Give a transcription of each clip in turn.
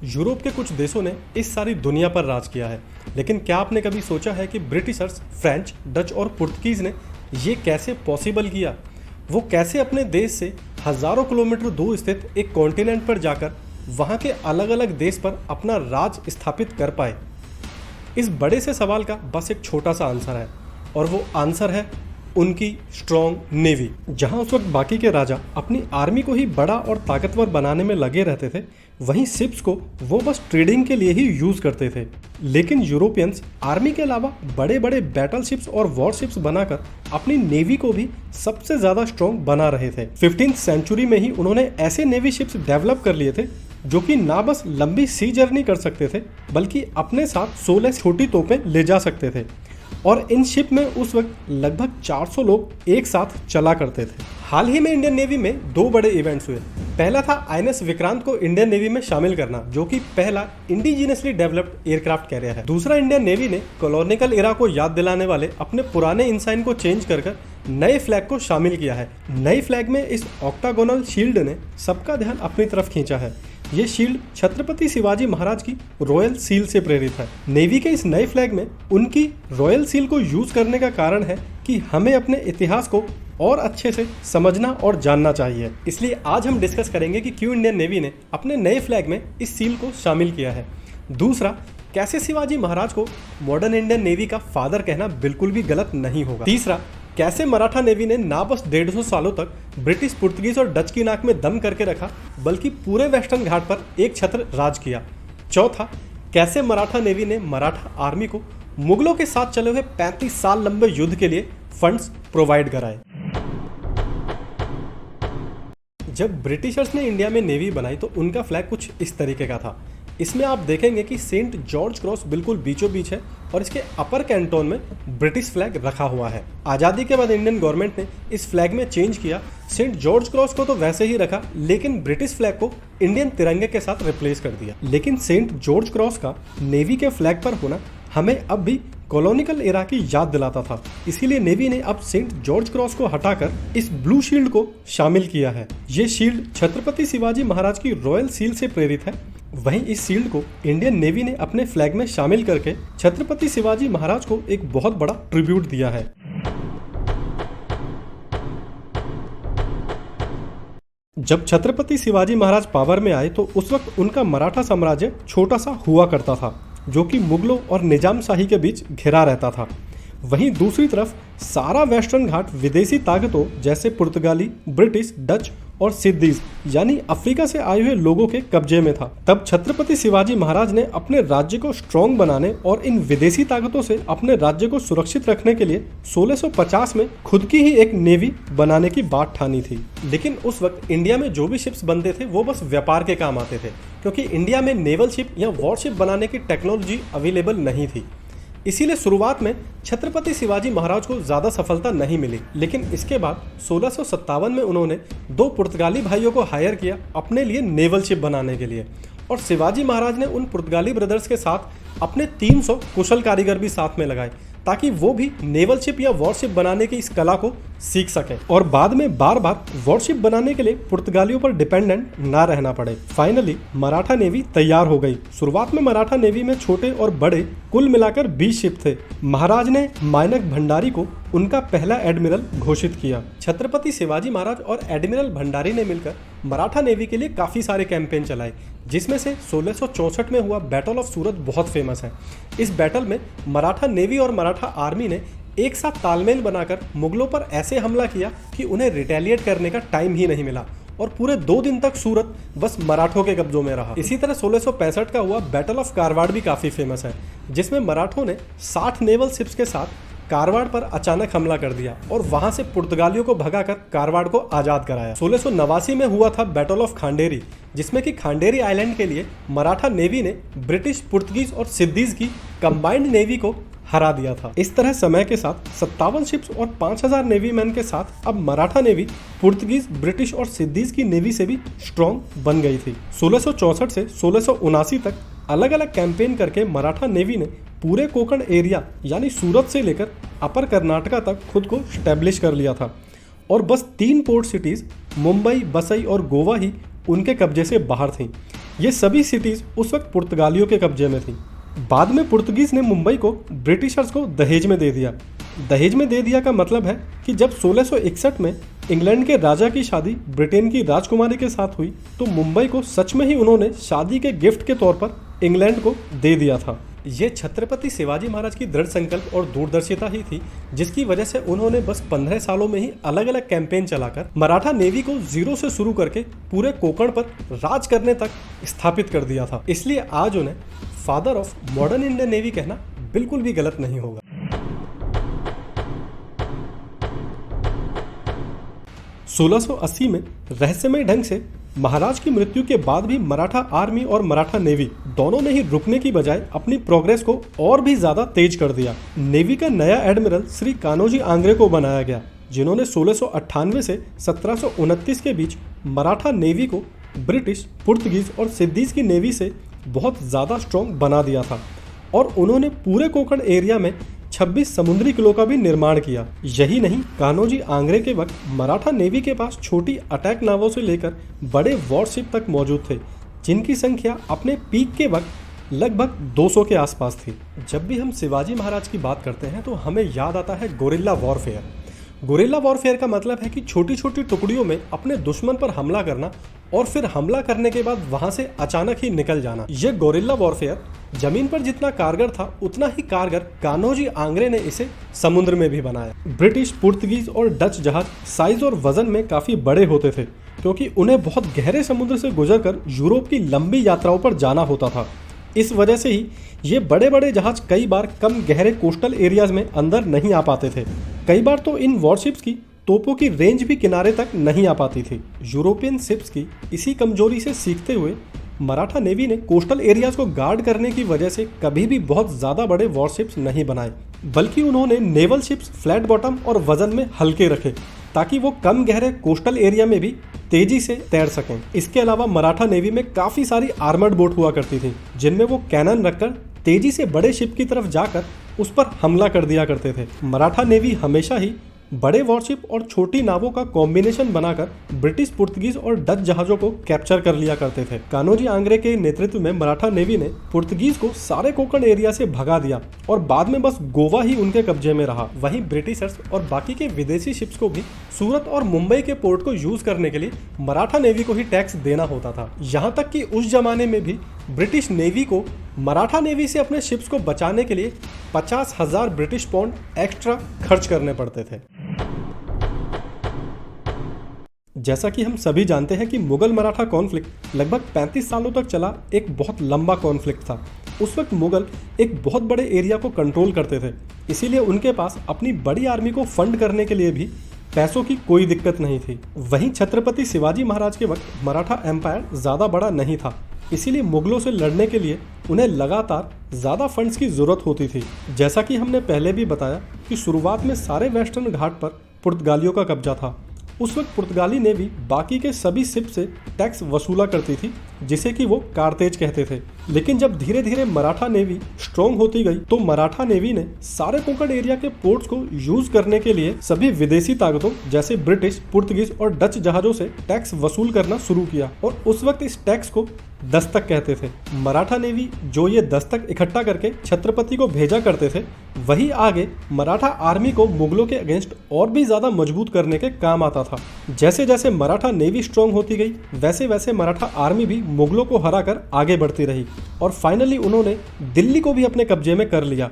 Europe के कुछ देशों ने इस सारी दुनिया पर राज किया है, लेकिन क्या आपने कभी सोचा है कि ब्रिटिशर्स, फ्रेंच, डच और पुर्तगीज़ ने ये कैसे पॉसिबल किया? वो कैसे अपने देश से हज़ारों किलोमीटर दूर स्थित एक कॉन्टिनेंट पर जाकर वहाँ के अलग अलग देश पर अपना राज स्थापित कर पाए? इस बड़े से सवाल का बस एक छोटा सा आंसर है, और वो आंसर है उनकी स्ट्रॉन्ग नेवी। जहां उस वक्त बाकी के राजा अपनी आर्मी को ही बड़ा और ताकतवर बनाने में लगे रहते थे, वहीं शिप्स को वो बस ट्रेडिंग के लिए ही यूज करते थे। लेकिन यूरोपियंस आर्मी के अलावा बड़े बड़े बैटल शिप्स और वॉर शिप्स बनाकर अपनी नेवी को भी सबसे ज्यादा स्ट्रॉन्ग बना रहे थे। 15th सेंचुरी में ही उन्होंने ऐसे नेवी शिप्स डेवलप कर लिए थे जो कि ना बस लंबी सी जर्नी कर सकते थे, बल्कि अपने साथ 16 छोटी तोपें ले जा सकते थे। और इन शिप में उस वक्त लगभग 400 लोग एक साथ चला करते थे। हाल ही में इंडियन नेवी में दो बड़े इवेंट्स हुए। पहला था आईएनएस विक्रांत को इंडियन नेवी में शामिल करना, जो कि पहला इंडिजिनियसली डेवलप्ड एयरक्राफ्ट कैरियर है। दूसरा, इंडियन नेवी ने कॉलोनियल एरा को याद दिलाने वाले अपने पुराने इंसाइन को चेंज कर नए फ्लैग को शामिल किया है। नए फ्लैग में इस ऑक्टागोनल शील्ड ने सबका ध्यान अपनी तरफ खींचा है। ये शील्ड छत्रपति शिवाजी महाराज की रॉयल सील से प्रेरित है। नेवी के इस नए फ्लैग में उनकी रॉयल सील को यूज करने का कारण है कि हमें अपने इतिहास को और अच्छे से समझना और जानना चाहिए। इसलिए आज हम डिस्कस करेंगे कि क्यों इंडियन नेवी ने अपने नए फ्लैग में इस सील को शामिल किया है। दूसरा, कैसे शिवाजी महाराज को मॉडर्न इंडियन नेवी का फादर कहना बिल्कुल भी गलत नहीं होगा। तीसरा, कैसे मराठा नेवी ने ना बस 150 सालों तक ब्रिटिश, पुर्तगीज और डच की नाक में दम करके रखा, बल्कि पूरे वेस्टर्न घाट पर एक छत्र राज किया। चौथा, कैसे मराठा नेवी ने मराठा आर्मी को मुगलों के साथ चले हुए 35 साल लंबे युद्ध के लिए फंड्स प्रोवाइड कराए। जब ब्रिटिशर्स ने इंडिया में नेवी बनाई तो उनका फ्लैग कुछ इस तरीके का था। इसमें आप देखेंगे कि सेंट जॉर्ज क्रॉस बिल्कुल बीचों बीच है और इसके अपर कैंटोन में ब्रिटिश फ्लैग रखा हुआ है। आज़ादी के बाद इंडियन गवर्नमेंट ने इस फ्लैग में चेंज किया। सेंट जॉर्ज क्रॉस को तो वैसे ही रखा, लेकिन ब्रिटिश फ्लैग को इंडियन तिरंगे के साथ रिप्लेस कर दिया। लेकिन सेंट जॉर्ज क्रॉस का नेवी के फ्लैग पर होना हमें अब भी कॉलोनियल एरा की याद दिलाता था। इसीलिए नेवी ने अब सेंट जॉर्ज क्रॉस को हटाकर इस ब्लू शील्ड को शामिल किया है। ये शील्ड छत्रपति शिवाजी महाराज की रॉयल सील से प्रेरित है। वहीं इस शील्ड को इंडियन नेवी ने अपने फ्लैग में शामिल करके छत्रपति शिवाजी महाराज को एक बहुत बड़ा ट्रिब्यूट दिया है। जब छत्रपति शिवाजी महाराज पावर में आए तो उस वक्त उनका मराठा साम्राज्य छोटा सा हुआ करता था, जो कि मुगलों और निजाम शाही के बीच घिरा रहता था। वहीं दूसरी तरफ सारा वेस्टर्न घाट विदेशी ताकतों जैसे पुर्तगाली, ब्रिटिश, डच और सिद्दीज यानी अफ्रीका से आए हुए लोगों के कब्जे में था। तब छत्रपति शिवाजी महाराज ने अपने राज्य को स्ट्रॉन्ग बनाने और इन विदेशी ताकतों से अपने राज्य को सुरक्षित रखने के लिए 1650 में खुद की ही एक नेवी बनाने की बात ठानी थी। लेकिन उस वक्त इंडिया में जो भी शिप्स बनते थे वो बस व्यापार के काम आते थे, क्योंकि इंडिया में नेवल शिप या वॉरशिप बनाने की टेक्नोलॉजी अवेलेबल नहीं थी। इसीलिए शुरुआत में छत्रपति शिवाजी महाराज को ज़्यादा सफलता नहीं मिली। लेकिन इसके बाद 1657 में उन्होंने दो पुर्तगाली भाइयों को हायर किया अपने लिए नेवल शिप बनाने के लिए, और शिवाजी महाराज ने उन पुर्तगाली ब्रदर्स के साथ अपने 300 कुशल कारीगर भी साथ में लगाए, ताकि वो भी नेवल शिप या वॉरशिप बनाने की इस कला को सीख सकें और बाद में बार बार वॉरशिप बनाने के लिए पुर्तगालियों पर डिपेंडेंट ना रहना पड़े। फाइनली मराठा नेवी तैयार हो गई। शुरुआत में मराठा नेवी में छोटे और बड़े कुल मिलाकर 20 शिप थे। महाराज ने मायनक भंडारी को उनका पहला एडमिरल घोषित किया। छत्रपति शिवाजी महाराज और एडमिरल भंडारी ने मिलकर मराठा नेवी के लिए काफ़ी सारे कैंपेन चलाए, जिसमें से 1664 में हुआ बैटल ऑफ सूरत बहुत फेमस है। इस बैटल में मराठा नेवी और मराठा आर्मी ने एक साथ तालमेल बनाकर मुगलों पर ऐसे हमला किया कि उन्हें रिटेलिएट करने का टाइम ही नहीं मिला, और पूरे 2 दिन तक सूरत बस मराठों के कब्जों में रहा। इसी तरह 1665 का हुआ बैटल ऑफ कारवाड़ भी काफ़ी फेमस है, जिसमें मराठों ने 60 नेवल शिप्स के साथ कारवाड़ पर अचानक हमला कर दिया और वहां से पुर्तगालियों को भगाकर कारवाड़ को आजाद कराया। 1689 में हुआ था बैटल ऑफ खांडेरी, जिसमें कि खांडेरी आइलैंड के लिए मराठा नेवी ने ब्रिटिश, पुर्तगीज और सिद्दीज की कंबाइंड नेवी को हरा दिया था। इस तरह समय के साथ 57 शिप्स और 5000 नेवी मैन के साथ अब मराठा नेवी पुर्तगीज, ब्रिटिश और सिद्दीज की नेवी से भी स्ट्रॉन्ग बन गई थी। 1664 से 1679 तक अलग अलग कैंपेन करके मराठा नेवी ने पूरे कोंकण एरिया यानी सूरत से लेकर अपर कर्नाटका तक खुद को स्टैब्लिश कर लिया था, और बस 3 पोर्ट सिटीज मुंबई, बसई और गोवा ही उनके कब्जे से बाहर थीं। ये सभी सिटीज उस वक्त पुर्तगालियों के कब्जे में थी। बाद में पुर्तगीज ने मुंबई को ब्रिटिशर्स को दहेज में दे दिया। दहेज में दे दिया का मतलब है कि जब 1661 में इंग्लैंड के राजा की शादी ब्रिटेन की राजकुमारी के साथ हुई तो मुंबई को सच में ही उन्होंने शादी के गिफ्ट के तौर पर इंग्लैंड को दे दिया था। ये छत्रपति शिवाजी महाराज की दृढ़ संकल्प और दूरदर्शिता ही थी जिसकी वजह से उन्होंने बस 15 सालों में ही अलग अलग कैंपेन चलाकर मराठा नेवी को जीरो से शुरू करके पूरे कोंकण पर राज करने तक स्थापित कर दिया था। इसलिए आज उन्हें father of modern Indian navy कहना बिल्कुल भी गलत नहीं होगा। 1680 में रहस्यमय ढंग से महाराज की मृत्यु के बाद भी मराठा आर्मी और मराठा नेवी दोनों ने ही रुकने की बजाय अपनी प्रोग्रेस को और भी ज्यादा तेज कर दिया। नेवी का नया एडमिरल श्री कान्होजी आंग्रे को बनाया गया, जिन्होंने 1698 से 1729 के बीच मराठा नेवी को ब्रिटिश, पुर्तगीज और सिद्दीज की नेवी से बहुत ज्यादा स्ट्रॉन्ग बना दिया था और उन्होंने पूरे कोंकण एरिया में 26 समुद्री किलों का भी निर्माण किया। यही नहीं, कान्होजी आंग्रे के वक्त मराठा नेवी के पास छोटी अटैक नावों से लेकर बड़े वॉरशिप तक मौजूद थे, जिनकी संख्या अपने पीक के वक्त लगभग 200 के आसपास थी। जब भी हम शिवाजी महाराज की बात करते हैं तो हमें याद आता है गोरिल्ला वॉरफेयर। गोरिल्ला वॉरफेयर का मतलब है कि छोटी छोटी टुकड़ियों में अपने दुश्मन पर हमला करना और फिर हमला करने के बाद वहां से अचानक ही निकल जाना। यह गोरिल्ला वॉरफेयर जमीन पर जितना कारगर था उतना ही कारगर कान्होजी आंग्रे ने इसे समुद्र में भी बनाया। ब्रिटिश, पुर्तगीज और डच जहाज साइज और वजन में काफी बड़े होते थे क्योंकि उन्हें बहुत गहरे समुद्र से गुजरकर यूरोप की लंबी यात्राओं पर जाना होता था। इस वजह से ही ये बड़े बड़े जहाज कई बार कम गहरे कोस्टल एरियाज में अंदर नहीं आ पाते थे। कई बार तो इन वॉरशिप्स की तोपों की रेंज भी किनारे तक नहीं आ पाती थी। यूरोपियन शिप्स की इसी कमजोरी से सीखते हुए मराठा नेवी ने कोस्टल एरियाज को गार्ड करने की वजह से कभी भी बहुत ज्यादा बड़े वॉरशिप्स नहीं बनाए, बल्कि उन्होंने नेवल शिप्स फ्लैट बॉटम और वजन में हल्के रखे ताकि वो कम गहरे कोस्टल एरिया में भी तेजी से तैर सकें। इसके अलावा मराठा नेवी में काफी सारी आर्मर्ड बोट हुआ करती थी जिनमें वो कैनन रखकर तेजी से बड़े शिप की तरफ जाकर उस पर हमला कर दिया करते थे। मराठा नेवी हमेशा ही बड़े वॉरशिप और छोटी नावों का कॉम्बिनेशन बनाकर ब्रिटिश, पुर्तगीज और डच जहाजों को कैप्चर कर लिया करते थे। कान्होजी आंग्रे के नेतृत्व में मराठा नेवी ने पुर्तगीज को सारे कोंकण एरिया से भगा दिया और बाद में बस गोवा ही उनके कब्जे में रहा। वहीं ब्रिटिशर्स और बाकी के विदेशी शिप्स को भी सूरत और मुंबई के पोर्ट को यूज करने के लिए मराठा नेवी को ही टैक्स देना होता था। यहाँ तक कि उस जमाने में भी ब्रिटिश नेवी को मराठा नेवी से अपने शिप्स को बचाने के लिए 50,000 ब्रिटिश पाउंड एक्स्ट्रा खर्च करने पड़ते थे। जैसा कि हम सभी जानते हैं कि मुगल मराठा कॉन्फ्लिक्ट लगभग 35 सालों तक चला एक बहुत लंबा कॉन्फ्लिक्ट था। उस वक्त मुगल एक बहुत बड़े एरिया को कंट्रोल करते थे, इसीलिए उनके पास अपनी बड़ी आर्मी को फंड करने के लिए भी पैसों की कोई दिक्कत नहीं थी। वहीं छत्रपति शिवाजी महाराज के वक्त मराठा एम्पायर ज़्यादा बड़ा नहीं था, इसीलिए मुगलों से लड़ने के लिए उन्हें लगातार ज़्यादा फंड्स की ज़रूरत होती थी। जैसा कि हमने पहले भी बताया कि शुरुआत में सारे वेस्टर्न घाट पर पुर्तगालियों का कब्जा था। उस वक्त पुर्तगाली नेवी बाकी के सभी शिप से टैक्स वसूला करती थी, जिसे कि वो कारतेज कहते थे। लेकिन जब धीरे धीरे मराठा नेवी स्ट्रॉन्ग होती गई तो मराठा नेवी ने सारे कोंकण एरिया के पोर्ट्स को यूज करने के लिए सभी विदेशी ताकतों जैसे ब्रिटिश, पुर्तगीज और डच जहाजों से टैक्स वसूल करना शुरू किया और उस वक्त इस टैक्स को दस्तक कहते थे। मराठा नेवी जो ये दस्तक इकट्ठा करके छत्रपति को भेजा करते थे, वही आगे मराठा आर्मी को मुगलों के अगेंस्ट और भी ज्यादा मजबूत करने के काम आता था। जैसे जैसे मराठा नेवी स्ट्रॉन्ग होती गई वैसे वैसे मराठा आर्मी भी मुगलों को हराकर आगे बढ़ती रही और फाइनली उन्होंने दिल्ली को भी अपने कब्जे में कर लिया।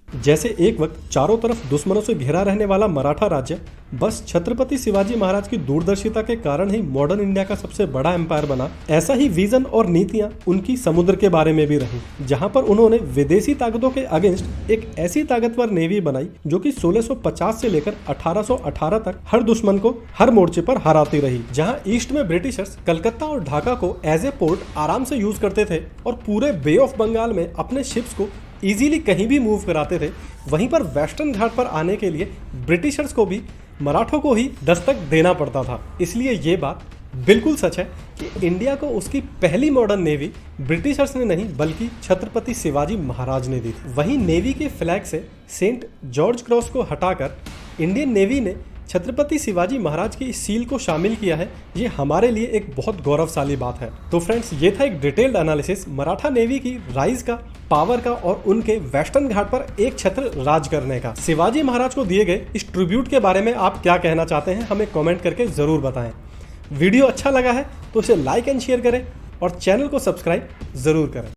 जैसे एक वक्त चारों तरफ दुश्मनों से घिरा रहने वाला मराठा राज्य बस छत्रपति शिवाजी महाराज की दूरदर्शिता के कारण ही मॉडर्न इंडिया का सबसे बड़ा एम्पायर बना, ऐसा ही विजन और नीतियां उनकी समुद्र के बारे में भी रही, जहां पर उन्होंने विदेशी ताकतों के अगेंस्ट एक ऐसी ताकतवर नेवी बनाई जो कि 1650 से लेकर 1818 तक हर दुश्मन को हर मोर्चे पर हराती रही। जहां ईस्ट में ब्रिटिशर्स कलकत्ता और ढाका को एज ए पोर्ट आराम से यूज करते थे और पूरे बे ऑफ बंगाल में अपने शिप्स को इजीली कहीं भी मूव कराते थे, वहीं पर वेस्टर्न घाट पर आने के लिए ब्रिटिशर्स को भी मराठों को ही दस्तक देना पड़ता था। इसलिए ये बात बिल्कुल सच है कि इंडिया को उसकी पहली मॉडर्न नेवी ब्रिटिशर्स ने नहीं बल्कि छत्रपति शिवाजी महाराज ने दी थी। वहीं नेवी के फ्लैग से सेंट जॉर्ज क्रॉस को हटाकर इंडियन नेवी ने छत्रपति शिवाजी महाराज की इस सील को शामिल किया है, ये हमारे लिए एक बहुत गौरवशाली बात है। तो फ्रेंड्स, ये था एक डिटेल्ड एनालिसिस मराठा नेवी की राइज का, पावर का और उनके वेस्टर्न घाट पर एक छत्र राज करने का। शिवाजी महाराज को दिए गए इस ट्रिब्यूट के बारे में आप क्या कहना चाहते हैं, हमें कमेंट करके जरूर बताएं। वीडियो अच्छा लगा है तो इसे लाइक एंड शेयर करें और चैनल को सब्सक्राइब जरूर करें।